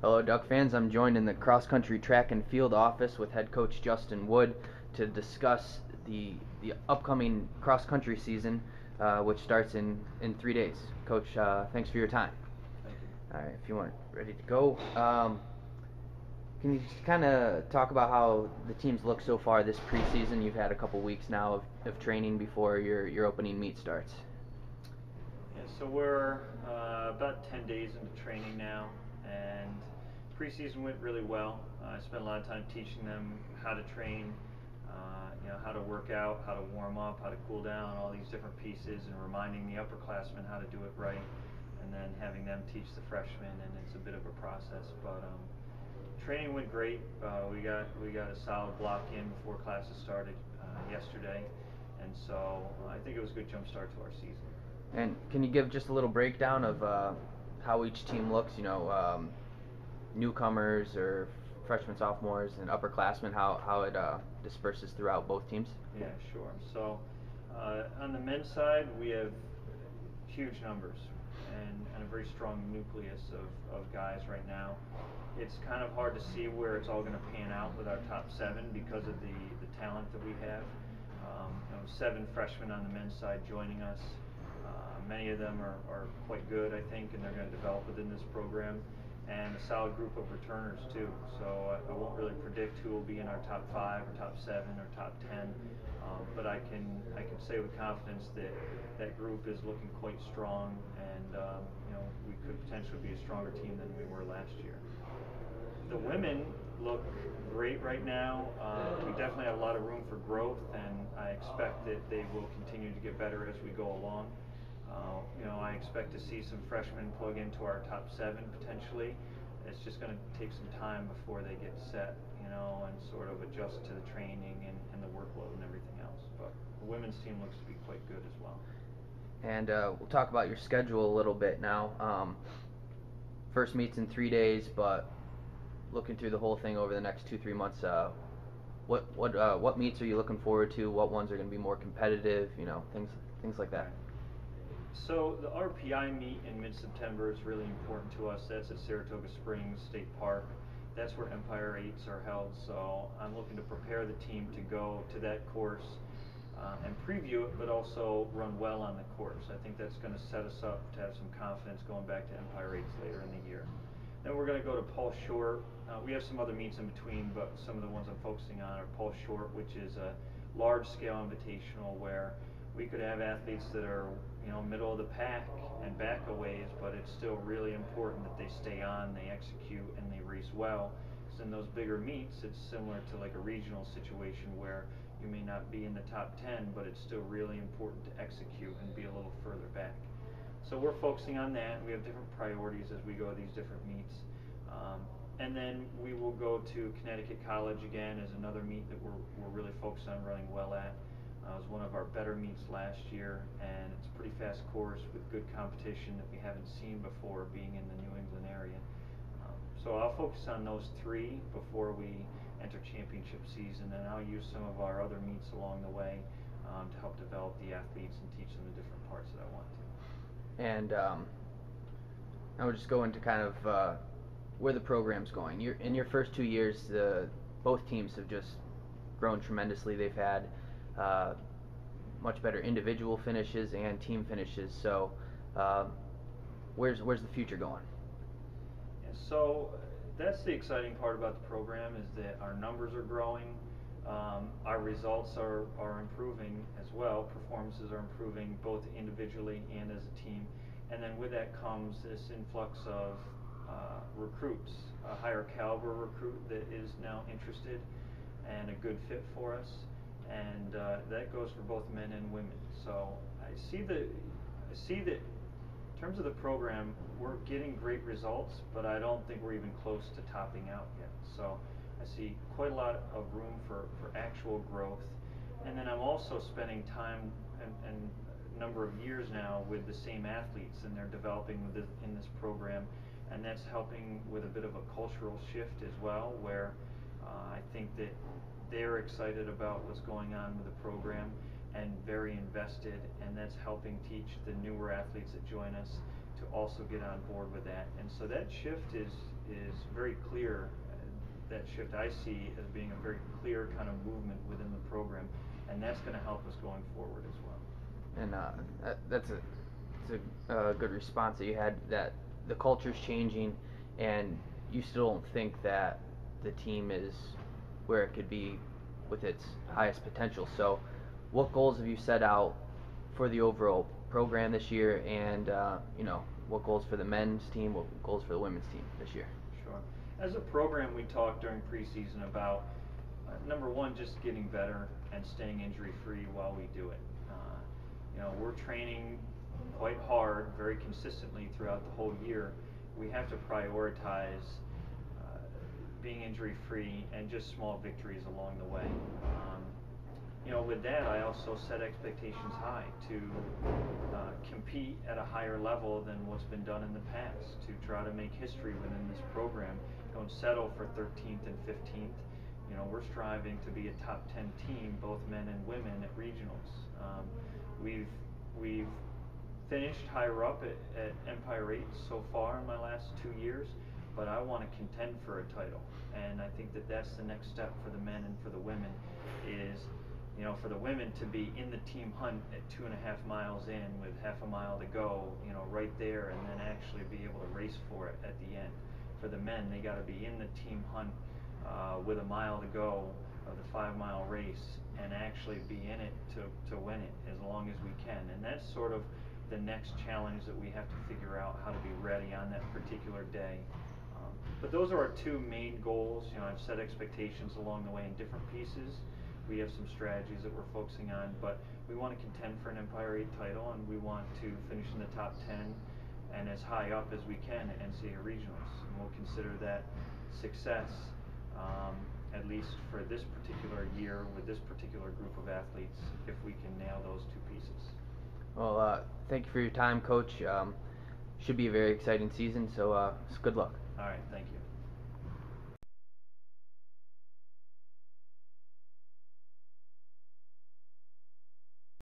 Hello, Duck fans. I'm joined in the cross-country track and field office with head coach Justin Wood to discuss the upcoming cross-country season, which starts in 3 days. Coach, thanks for your time. Thank you. All right, if you want ready to go, can you just kind of talk about how the teams look so far this preseason? You've had a couple weeks now of training before your opening meet starts. Yeah, so we're about 10 days into training now, and preseason went really well. I spent a lot of time teaching them how to train, how to work out, how to warm up, how to cool down, all these different pieces, and reminding the upperclassmen how to do it right, and then having them teach the freshmen, and it's a bit of a process. But training went great. We got a solid block in before classes started yesterday, and so I think it was a good jump start to our season. And can you give just a little breakdown of how each team looks? Newcomers or freshmen, sophomores, and upperclassmen, how it disperses throughout both teams? Yeah, sure. So on the men's side, we have huge numbers and a very strong nucleus of guys right now. It's kind of hard to see where it's all going to pan out with our top 7 because of the talent that we have. 7 freshmen on the men's side joining us. Many of them are quite good, I think, and they're going to develop within this program, and a solid group of returners too. So I won't really predict who will be in our top 5 or top 7 or top 10, but I can say with confidence that that group is looking quite strong, and we could potentially be a stronger team than we were last year. The women look great right now. We definitely have a lot of room for growth, and I expect that they will continue to get better as we go along. I expect to see some freshmen plug into our top 7 potentially. It's just going to take some time before they get set, and sort of adjust to the training and the workload and everything else. But the women's team looks to be quite good as well. And we'll talk about your schedule a little bit now. First meet's in 3 days, but looking through the whole thing over the next 2-3 months, what meets are you looking forward to? What ones are going to be more competitive? Things like that. So the RPI meet in mid-September is really important to us. That's at Saratoga Springs State Park. That's where Empire 8s are held. So I'm looking to prepare the team to go to that course and preview it, but also run well on the course. I think that's going to set us up to have some confidence going back to Empire 8s later in the year. Then we're going to go to Paul Short. We have some other meets in between, but some of the ones I'm focusing on are Paul Short, which is a large-scale invitational where we could have athletes that are middle of the pack and back a ways, but it's still really important that they stay on, they execute, and they race well. Because in those bigger meets, it's similar to like a regional situation where you may not be in the top 10, but it's still really important to execute and be a little further back. So we're focusing on that. We have different priorities as we go to these different meets. And then we will go to Connecticut College again as another meet that we're really focused on running well at. It was one of our better meets last year, and it's a pretty fast course with good competition that we haven't seen before being in the New England area. So I'll focus on those 3 before we enter championship season, and I'll use some of our other meets along the way to help develop the athletes and teach them the different parts that I want to. And I would just go into kind of where the program's going. In your first 2 years, both teams have just grown tremendously. They've had much better individual finishes and team finishes. So where's the future going? Yeah, so that's the exciting part about the program is that our numbers are growing. Our results are improving as well. Performances are improving both individually and as a team. And then with that comes this influx of recruits, a higher caliber recruit that is now interested and a good fit for us. And that goes for both men and women. So I see that in terms of the program, we're getting great results, but I don't think we're even close to topping out yet. So I see quite a lot of room for actual growth. And then I'm also spending time and a number of years now with the same athletes, and they're developing in this program, and that's helping with a bit of a cultural shift as well, where I think that they're excited about what's going on with the program and very invested, and that's helping teach the newer athletes that join us to also get on board with that. And so that shift is very clear. That shift I see as being a very clear kind of movement within the program, and that's going to help us going forward as well. And that's a good response that you had, that the culture's changing and you still don't think that the team is where it could be with its highest potential. So what goals have you set out for the overall program this year, and what goals for the men's team, what goals for the women's team this year? Sure. As a program, we talked during preseason about number one, just getting better and staying injury free while we do it. We're training quite hard, very consistently throughout the whole year. We have to prioritize being injury free and just small victories along the way. With that, I also set expectations high to compete at a higher level than what's been done in the past, to try to make history within this program. Don't settle for 13th and 15th. We're striving to be a top 10 team, both men and women, at regionals. We've finished higher up at Empire 8 so far in my last 2 years, but I want to contend for a title, and I think that that's the next step for the men and for the women. Is for the women to be in the team hunt at 2.5 miles in with half a mile to go, right there, and then actually be able to race for it at the end. For the men, they got to be in the team hunt with a mile to go of the 5-mile race and actually be in it to win it as long as we can. And that's sort of the next challenge that we have to figure out, how to be ready on that particular day. But those are our two main goals. I've set expectations along the way in different pieces. We have some strategies that we're focusing on, but we want to contend for an Empire 8 title, and we want to finish in the top 10 and as high up as we can at NCAA regionals. And we'll consider that success, at least for this particular year with this particular group of athletes, if we can nail those two pieces. Well, thank you for your time, Coach. Should be a very exciting season, so good luck. All right, thank you.